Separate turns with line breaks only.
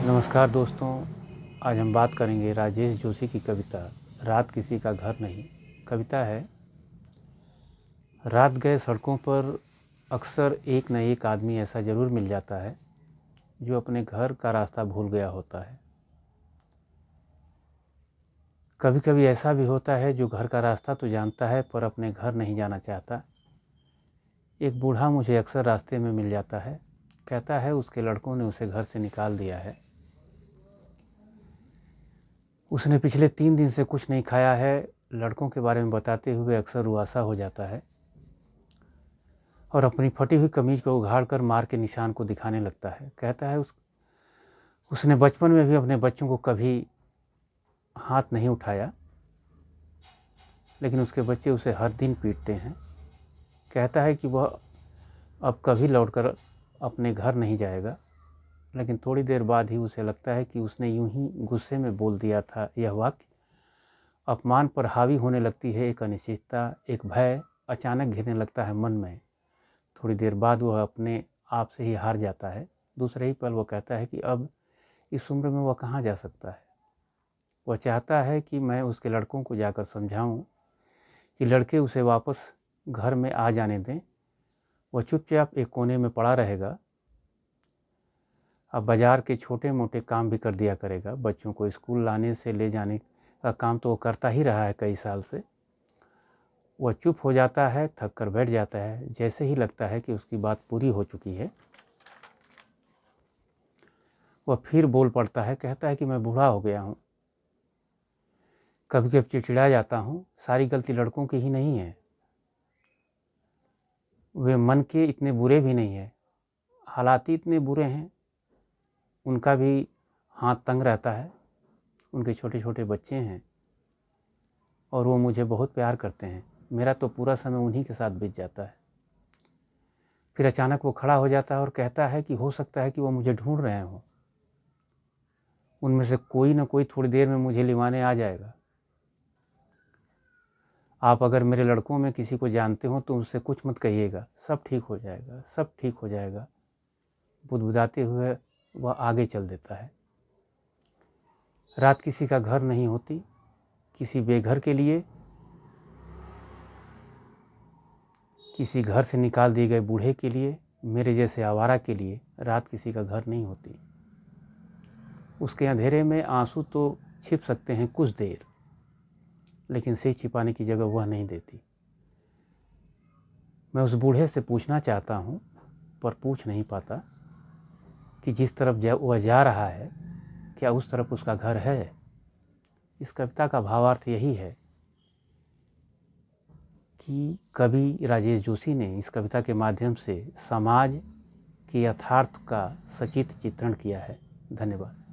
नमस्कार दोस्तों, आज हम बात करेंगे राजेश जोशी की कविता रात किसी का घर नहीं। कविता है, रात गए सड़कों पर अक्सर एक न एक आदमी ऐसा ज़रूर मिल जाता है जो अपने घर का रास्ता भूल गया होता है। कभी कभी ऐसा भी होता है जो घर का रास्ता तो जानता है पर अपने घर नहीं जाना चाहता। एक बूढ़ा मुझे अक्सर रास्ते में मिल जाता है, कहता है उसके लड़कों ने उसे घर से निकाल दिया है। उसने पिछले 3 दिन से कुछ नहीं खाया है। लड़कों के बारे में बताते हुए अक्सर रुआसा हो जाता है और अपनी फटी हुई कमीज को उघाड़ कर मार के निशान को दिखाने लगता है। कहता है उसने बचपन में भी अपने बच्चों को कभी हाथ नहीं उठाया, लेकिन उसके बच्चे उसे हर दिन पीटते हैं। कहता है कि वह अब कभी लौटकर अपने घर नहीं जाएगा, लेकिन थोड़ी देर बाद ही उसे लगता है कि उसने यूं ही गुस्से में बोल दिया था यह वाक्य। अपमान पर हावी होने लगती है एक अनिश्चितता, एक भय अचानक घिरने लगता है मन में। थोड़ी देर बाद वह अपने आप से ही हार जाता है। दूसरे ही पल वह कहता है कि अब इस उम्र में वह कहाँ जा सकता है। वह चाहता है कि मैं उसके लड़कों को जाकर समझाऊं कि लड़के उसे वापस घर में आ जाने दें। वह चुपचाप एक कोने में पड़ा रहेगा। अब बाज़ार के छोटे मोटे काम भी कर दिया करेगा। बच्चों को स्कूल लाने से ले जाने का काम तो वो करता ही रहा है कई साल से। वह चुप हो जाता है, थक कर बैठ जाता है। जैसे ही लगता है कि उसकी बात पूरी हो चुकी है, वह फिर बोल पड़ता है। कहता है कि मैं बूढ़ा हो गया हूँ, कभी कभी चिड़चिड़ा जाता हूँ। सारी गलती लड़कों की ही नहीं है, वे मन के इतने बुरे भी नहीं है, हालात ही इतने बुरे हैं। उनका भी हाथ तंग रहता है, उनके छोटे छोटे बच्चे हैं और वो मुझे बहुत प्यार करते हैं। मेरा तो पूरा समय उन्हीं के साथ बीत जाता है। फिर अचानक वो खड़ा हो जाता है और कहता है कि हो सकता है कि वो मुझे ढूंढ रहे हों। उनमें से कोई ना कोई थोड़ी देर में मुझे लिवाने आ जाएगा। आप अगर मेरे लड़कों में किसी को जानते हो तो उससे कुछ मत कहिएगा, सब ठीक हो जाएगा, सब ठीक हो जाएगा। बुदबुदाते हुए वह आगे चल देता है। रात किसी का घर नहीं होती। किसी बेघर के लिए, किसी घर से निकाल दिए गए बूढ़े के लिए, मेरे जैसे आवारा के लिए रात किसी का घर नहीं होती। उसके अंधेरे में आंसू तो छिप सकते हैं कुछ देर, लेकिन सिर छिपाने की जगह वह नहीं देती। मैं उस बूढ़े से पूछना चाहता हूँ पर पूछ नहीं पाता कि जिस तरफ वह जा रहा है, क्या उस तरफ उसका घर है। इस कविता का भावार्थ यही है कि कवि राजेश जोशी ने इस कविता के माध्यम से समाज के यथार्थ का सचित्र चित्रण किया है। धन्यवाद।